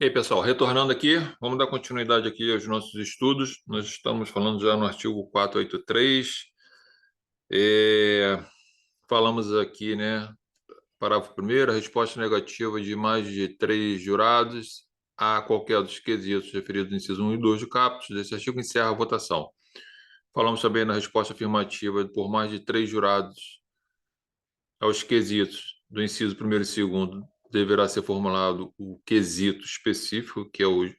E aí, pessoal, retornando aqui, vamos dar continuidade aqui aos nossos estudos. Nós estamos falando já no artigo 483. É, falamos aqui, né? Parágrafo primeiro, a resposta negativa de mais de 3 jurados a qualquer dos quesitos referidos no inciso 1 e 2 do caput desse artigo encerra a votação. Falamos também na resposta afirmativa por mais de 3 jurados aos quesitos do inciso primeiro e segundo, deverá ser formulado o quesito específico, que é o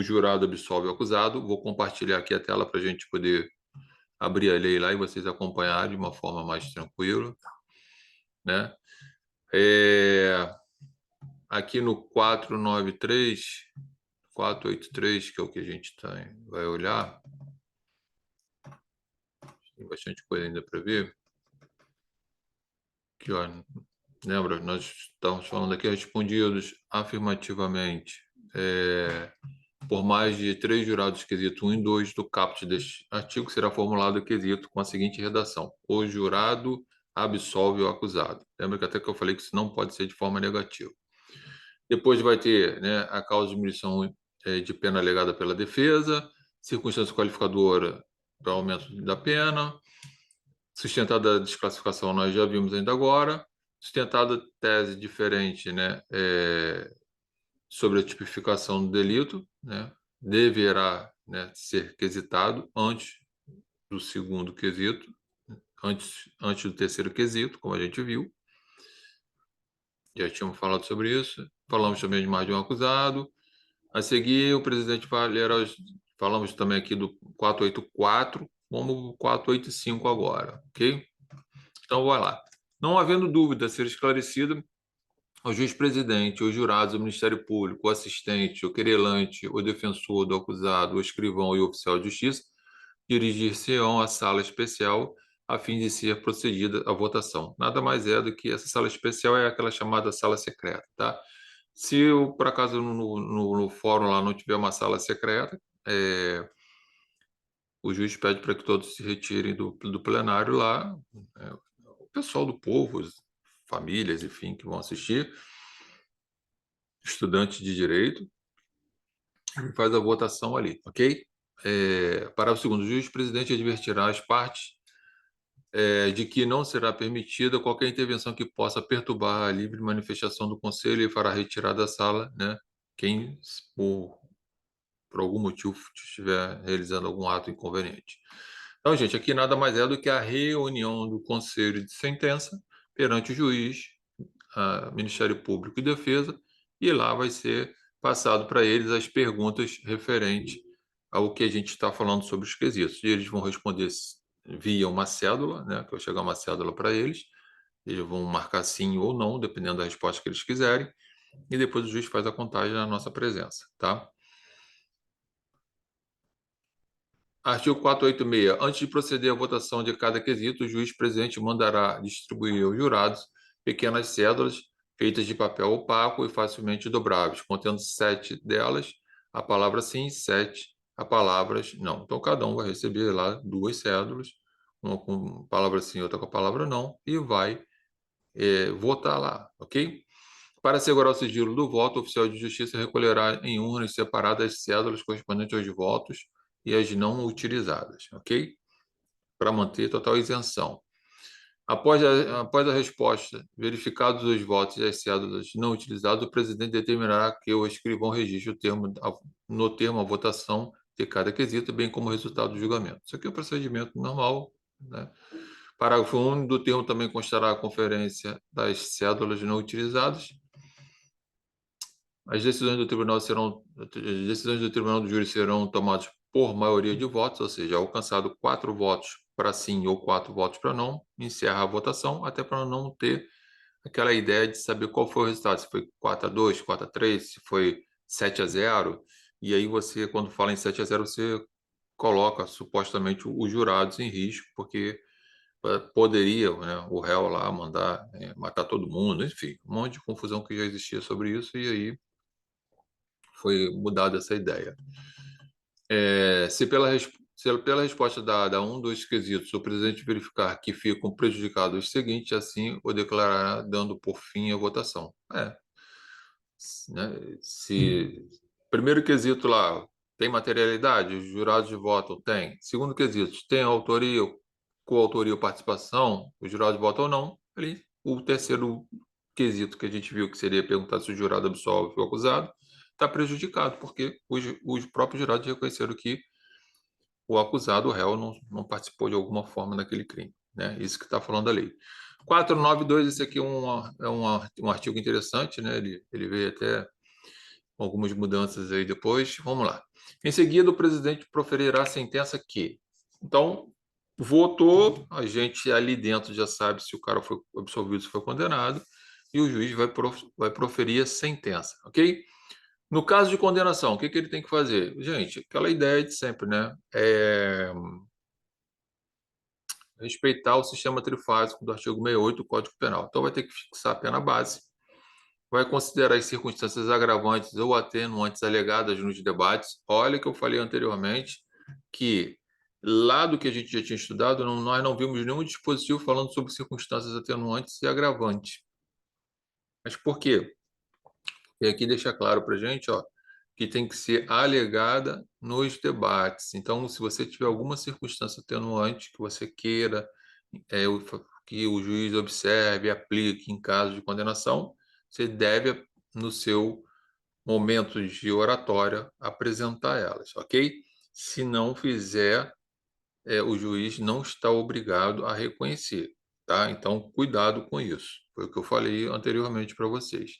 jurado absolve o acusado. Vou compartilhar aqui a tela para a gente poder abrir a lei lá e vocês acompanharem de uma forma mais tranquila, né? Aqui no 483, que é o que a gente vai olhar, tem bastante coisa ainda para ver. Aqui, ó, lembra, nós estamos falando aqui respondidos afirmativamente por mais de 3 jurados, quesito 1 e 2 do caput deste artigo, será formulado o quesito com a seguinte redação: o jurado absolve o acusado. Lembra que até que eu falei que isso não pode ser de forma negativa. Depois vai ter, né, a causa de diminuição de pena alegada pela defesa, circunstância qualificadora para aumento da pena, sustentada a desclassificação, nós já vimos ainda agora, sustentada tese diferente, né, sobre a tipificação do delito, né, deverá, né, ser quesitado antes do segundo quesito, antes do terceiro quesito, como a gente viu. Já tínhamos falado sobre isso. Falamos também de mais de um acusado. A seguir, o presidente falamos também aqui do 484, como 485 agora, ok? Então, vai lá. Não havendo dúvida a ser esclarecida, o juiz-presidente, os jurados, o Ministério Público, o assistente, o querelante, o defensor do acusado, o escrivão e o oficial de justiça dirigir-se-ão à sala especial a fim de ser procedida a votação. Nada mais é do que essa sala especial é aquela chamada sala secreta, tá? Se por acaso no fórum lá não tiver uma sala secreta, o juiz pede para que todos se retirem do plenário lá, o pessoal do povo, famílias, enfim, que vão assistir, estudantes de direito, e faz a votação ali, ok? Parágrafo segundo, o juiz-presidente advertirá as partes de que não será permitida qualquer intervenção que possa perturbar a livre manifestação do conselho e fará retirar da sala, né, quem, por algum motivo, estiver realizando algum ato inconveniente. Então, gente, aqui nada mais é do que a reunião do conselho de sentença perante o juiz, Ministério Público e Defesa, e lá vai ser passado para eles as perguntas referentes ao que a gente está falando sobre os quesitos. E eles vão responder via uma cédula, né, que vai chegar uma cédula para eles, eles vão marcar sim ou não, dependendo da resposta que eles quiserem, e depois o juiz faz a contagem na nossa presença, tá? Artigo 486. Antes de proceder à votação de cada quesito, o juiz-presidente mandará distribuir aos jurados pequenas cédulas feitas de papel opaco e facilmente dobráveis, contendo 7 delas a palavra sim, 7 a palavras não. Então, cada um vai receber lá 2 cédulas, uma com palavra sim, outra com a palavra não, e vai votar lá, ok? Para assegurar o sigilo do voto, o oficial de justiça recolherá em urnas separadas as cédulas correspondentes aos votos e as não utilizadas, ok? Para manter total isenção. Após a resposta, verificados os votos e as cédulas não utilizadas, o presidente determinará que o escrivão registre no termo a votação de cada quesito, bem como o resultado do julgamento. Isso aqui é um procedimento normal, né? Parágrafo único do termo também constará a conferência das cédulas não utilizadas. As decisões do tribunal do júri serão tomadas por maioria de votos, ou seja, alcançado 4 votos para sim ou 4 votos para não, encerra a votação, até para não ter aquela ideia de saber qual foi o resultado, se foi 4-2, 4-3, se foi 7-0, e aí você, quando fala em 7-0, você coloca supostamente os jurados em risco, porque poderia, né, o réu lá mandar matar todo mundo, enfim, um monte de confusão que já existia sobre isso, e aí foi mudada essa ideia. Se pela resposta dada a um dos quesitos o presidente verificar que ficam prejudicados os seguintes, assim o declarará dando por fim a votação. né? Se primeiro quesito lá tem materialidade, os jurados votam, tem. Segundo quesito, tem autoria, coautoria ou participação, os jurados votam ou não. Ali, o terceiro quesito que a gente viu que seria perguntar se o jurado absolve o acusado, está prejudicado, porque os próprios jurados reconheceram que o acusado, o réu, não participou de alguma forma daquele crime, né? Isso que está falando a lei. 492, esse aqui um artigo interessante, né? Ele veio até com algumas mudanças aí depois. Vamos lá. Em seguida, o presidente proferirá a sentença que. Então, votou, a gente ali dentro já sabe se o cara foi absolvido, se foi condenado, e o juiz vai proferir a sentença, ok? No caso de condenação, o que ele tem que fazer? Gente, aquela ideia de sempre, né? Respeitar o sistema trifásico do artigo 68 do Código Penal. Então, vai ter que fixar a pena base, vai considerar as circunstâncias agravantes ou atenuantes alegadas nos debates. Olha que eu falei anteriormente que lá do que a gente já tinha estudado, nós não vimos nenhum dispositivo falando sobre circunstâncias atenuantes e agravantes. Mas por quê? E aqui deixa claro para a gente, ó, que tem que ser alegada nos debates. Então, se você tiver alguma circunstância atenuante que você queira que o juiz observe e aplique em caso de condenação, você deve, no seu momento de oratória, apresentar elas, ok? Se não fizer, o juiz não está obrigado a reconhecer, tá? Então, cuidado com isso. Foi o que eu falei anteriormente para vocês.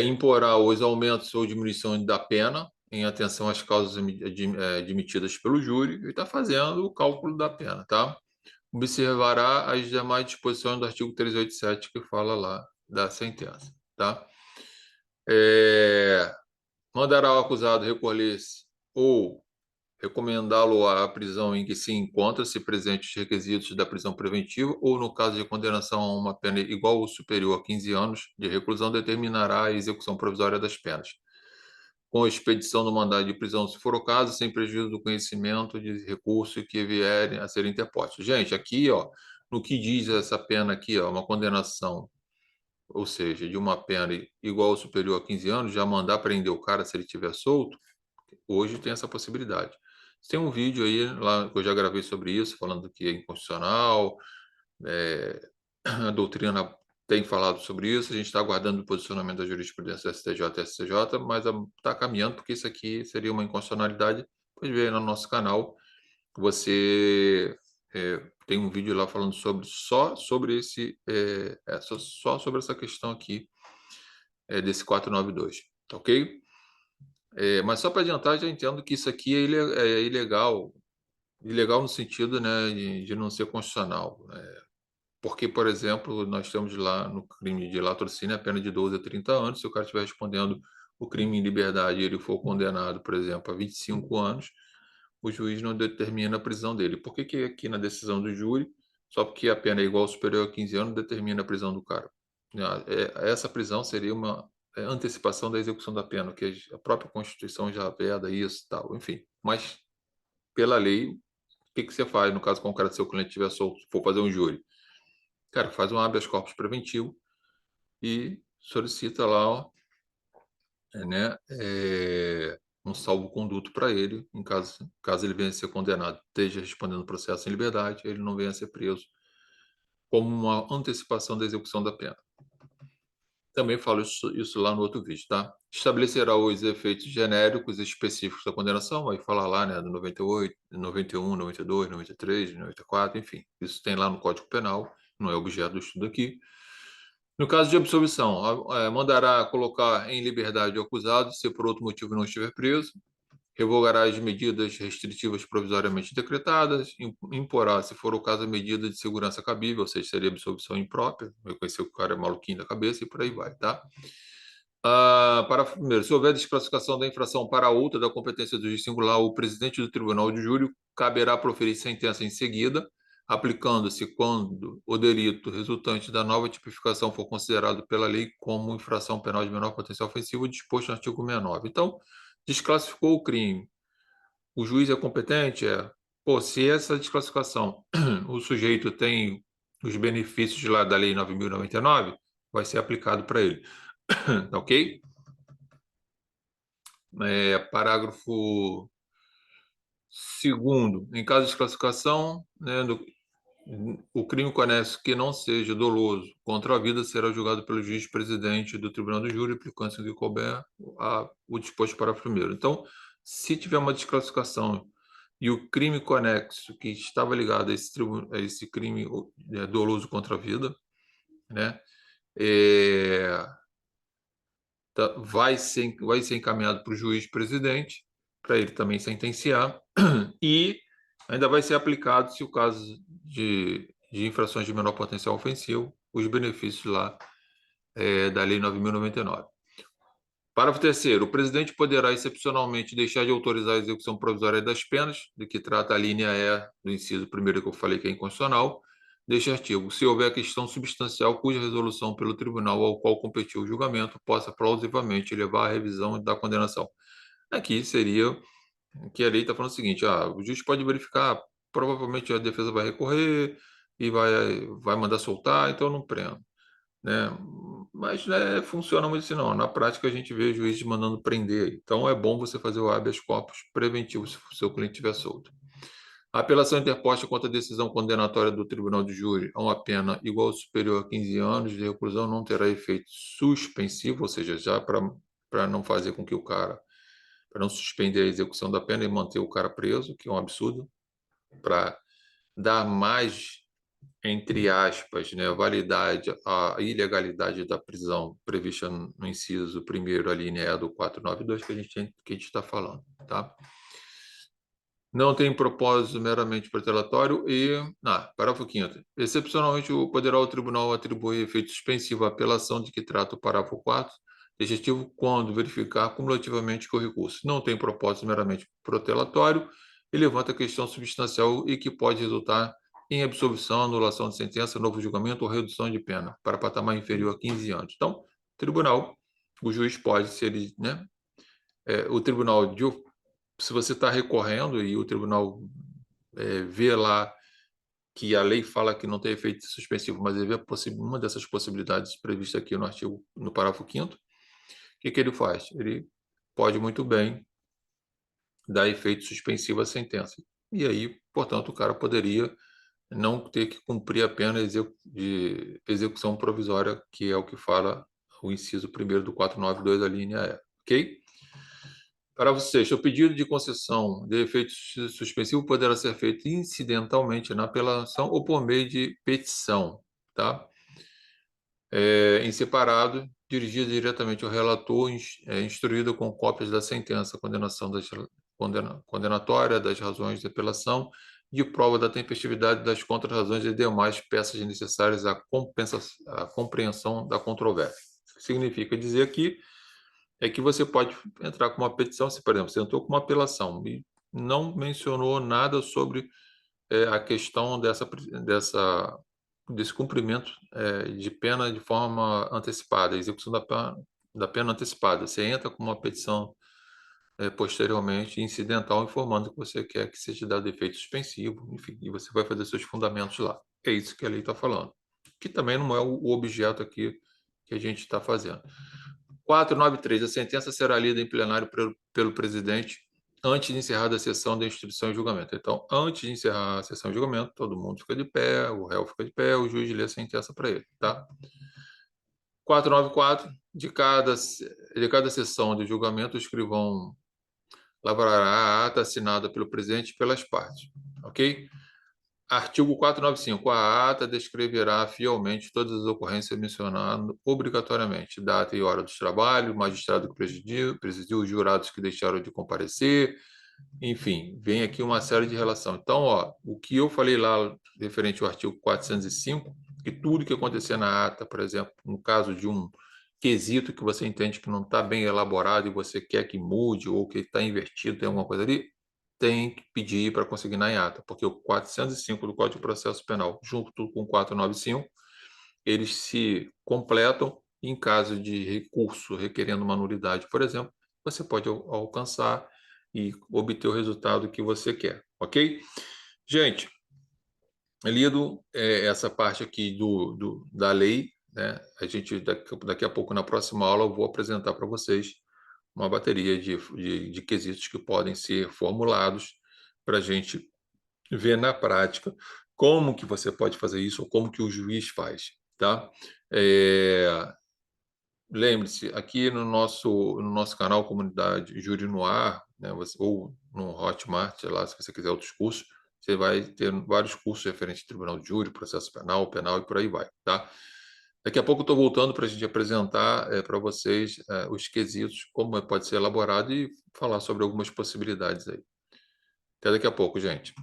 Imporá os aumentos ou diminuição da pena em atenção às causas admitidas pelo júri e está fazendo o cálculo da pena, tá? Observará as demais disposições do artigo 387 que fala lá da sentença, tá? Mandará o acusado recolher-se ou recomendá-lo à prisão em que se encontra, se presentes os requisitos da prisão preventiva, ou, no caso de condenação a uma pena igual ou superior a 15 anos de reclusão, determinará a execução provisória das penas, com a expedição do mandado de prisão, se for o caso, sem prejuízo do conhecimento de recurso que vierem a ser interpostos. Gente, aqui, ó, no que diz essa pena aqui, ó, uma condenação, ou seja, de uma pena igual ou superior a 15 anos, já mandar prender o cara se ele estiver solto, hoje tem essa possibilidade. Tem um vídeo aí lá que eu já gravei sobre isso, falando que é inconstitucional, a doutrina tem falado sobre isso, a gente está aguardando o posicionamento da jurisprudência STJ e STJ, mas está caminhando, porque isso aqui seria uma inconstitucionalidade. Pode ver aí no nosso canal, você tem um vídeo lá falando só sobre só sobre essa questão aqui desse 492, tá ok? Mas só para adiantar, já entendo que isso aqui é ilegal, ilegal no sentido, né, de não ser constitucional. Porque, por exemplo, nós temos lá no crime de latrocínio a pena de 12 a 30 anos. Se o cara estiver respondendo o crime em liberdade e ele for condenado, por exemplo, a 25 anos, o juiz não determina a prisão dele. Por que aqui na decisão do júri, só porque a pena é igual ou superior a 15 anos, determina a prisão do cara? Essa prisão seria uma antecipação da execução da pena, que a própria Constituição já veda isso e tal, enfim. Mas, pela lei, o que você faz no caso concreto se o cliente estiver solto, for fazer um júri? Cara, faz um habeas corpus preventivo e solicita lá, ó, né, um salvo-conduto para ele, em caso ele venha a ser condenado, esteja respondendo o processo em liberdade, ele não venha a ser preso, como uma antecipação da execução da pena. Também falo isso lá no outro vídeo, tá? Estabelecerá os efeitos genéricos e específicos da condenação, vai falar lá, né, do 98, 91, 92, 93, 94, enfim. Isso tem lá no Código Penal, não é objeto do estudo aqui. No caso de absolvição, mandará colocar em liberdade o acusado, se por outro motivo não estiver preso, revogará as medidas restritivas provisoriamente decretadas, imporá, se for o caso, a medida de segurança cabível, ou seja, seria absolvição imprópria, reconhecer que o cara é maluquinho da cabeça e por aí vai, tá? Primeiro, se houver desclassificação da infração para outra da competência do juiz singular, o presidente do tribunal de júri caberá proferir sentença em seguida, aplicando-se quando o delito resultante da nova tipificação for considerado pela lei como infração penal de menor potencial ofensivo, disposto no artigo 69. Então, desclassificou o crime. O juiz é competente? Pô, se essa desclassificação, o sujeito tem os benefícios lá da Lei 9.099, vai ser aplicado para ele. Ok? Parágrafo 2º. Em caso de classificação, né, o crime conexo que não seja doloso contra a vida será julgado pelo juiz presidente do Tribunal do Júri, aplicando-se o que couber o disposto para primeiro. Então, se tiver uma desclassificação e o crime conexo que estava ligado a esse crime doloso contra a vida, né, vai ser encaminhado para o juiz presidente, para ele também sentenciar, e ainda vai ser aplicado, se o caso de infrações de menor potencial ofensivo, os benefícios lá da Lei 9.099. Parágrafo 3º. O presidente poderá, excepcionalmente, deixar de autorizar a execução provisória das penas, de que trata a linha E do inciso 1º que eu falei que é inconstitucional, deste artigo, se houver questão substancial cuja resolução pelo tribunal ao qual competiu o julgamento possa plausivamente levar à revisão da condenação. Aqui seria que a lei está falando o seguinte: o juiz pode verificar, provavelmente a defesa vai recorrer e vai mandar soltar, então eu não prendo, né? Mas né, funciona muito assim, não. Na prática, a gente vê juízes mandando prender. Então, é bom você fazer o habeas corpus preventivo se o seu cliente estiver solto. A apelação interposta contra a decisão condenatória do Tribunal de Júri a uma pena igual ou superior a 15 anos de reclusão não terá efeito suspensivo, ou seja, já para não fazer com que o cara, para não suspender a execução da pena e manter o cara preso, que é um absurdo, para dar mais, entre aspas, né, a ilegalidade da prisão prevista no inciso 1º, a linha E do 492, que a gente está falando, tá? Não tem propósito meramente protelatório e, parágrafo 5º. Excepcionalmente, poderá o tribunal atribuir efeito suspensivo à apelação de que trata o parágrafo 4º, digestivo, quando verificar cumulativamente que o recurso não tem propósito meramente protelatório e levanta questão substancial e que pode resultar em absolvição, anulação de sentença, novo julgamento ou redução de pena para patamar inferior a 15 anos. Então, tribunal, o juiz pode, se ele, né, o tribunal se você está recorrendo e o tribunal vê lá que a lei fala que não tem efeito suspensivo, mas ele vê uma dessas possibilidades previstas aqui no artigo, no parágrafo 5º, o que ele faz? Ele pode muito bem dar efeito suspensivo à sentença. E aí, portanto, o cara poderia não ter que cumprir a pena de execução provisória, que é o que fala o inciso 1º do 492 da linha E, ok? Parágrafo 6º. O pedido de concessão de efeito suspensivo poderá ser feito incidentalmente na apelação ou por meio de petição, tá? Em separado, dirigido diretamente ao relator, instruído com cópias da sentença, condenatória, das razões de apelação, de prova da tempestividade das contrarrazões e demais peças necessárias à compreensão da controvérsia. Significa dizer que você pode entrar com uma petição, se, por exemplo, você entrou com uma apelação e não mencionou nada sobre a questão desse cumprimento de pena de forma antecipada, execução da pena antecipada. Você entra com uma petição posteriormente, incidental, informando que você quer que seja dado efeito suspensivo, enfim, e você vai fazer seus fundamentos lá. É isso que a lei está falando, que também não é o objeto aqui que a gente está fazendo. 493. A sentença será lida em plenário pelo presidente antes de encerrada a sessão de instrução e julgamento. Então, antes de encerrar a sessão de julgamento, todo mundo fica de pé, o réu fica de pé, o juiz lê a sentença para ele, tá? 494. De cada sessão de julgamento, o escrivão lavrará a ata assinada pelo presidente e pelas partes, ok? Artigo 495. A ata descreverá fielmente todas as ocorrências mencionadas obrigatoriamente, data e hora dos trabalhos, o magistrado que presidiu, os jurados que deixaram de comparecer, enfim, vem aqui uma série de relação. Então, o que eu falei lá referente ao artigo 405, que tudo que acontecer na ata, por exemplo, no caso de um quesito que você entende que não está bem elaborado e você quer que mude ou que está invertido, tem alguma coisa ali, tem que pedir para consignar em ata, porque o 405 do Código de Processo Penal, junto com o 495, eles se completam. Em caso de recurso requerendo uma nulidade, por exemplo, você pode alcançar e obter o resultado que você quer, ok? Gente, lido essa parte aqui da lei, né? A gente, daqui a pouco, na próxima aula, eu vou apresentar para vocês uma bateria de quesitos que podem ser formulados para a gente ver na prática como que você pode fazer isso ou como que o juiz faz, tá? É, lembre-se, aqui no nosso canal Comunidade Júri no Ar, né, ou no Hotmart, sei lá, se você quiser outros cursos, você vai ter vários cursos referentes ao Tribunal de Júri, processo penal e por aí vai, tá? Daqui a pouco eu estou voltando para a gente apresentar para vocês os quesitos, como pode ser elaborado e falar sobre algumas possibilidades aí. Até daqui a pouco, gente.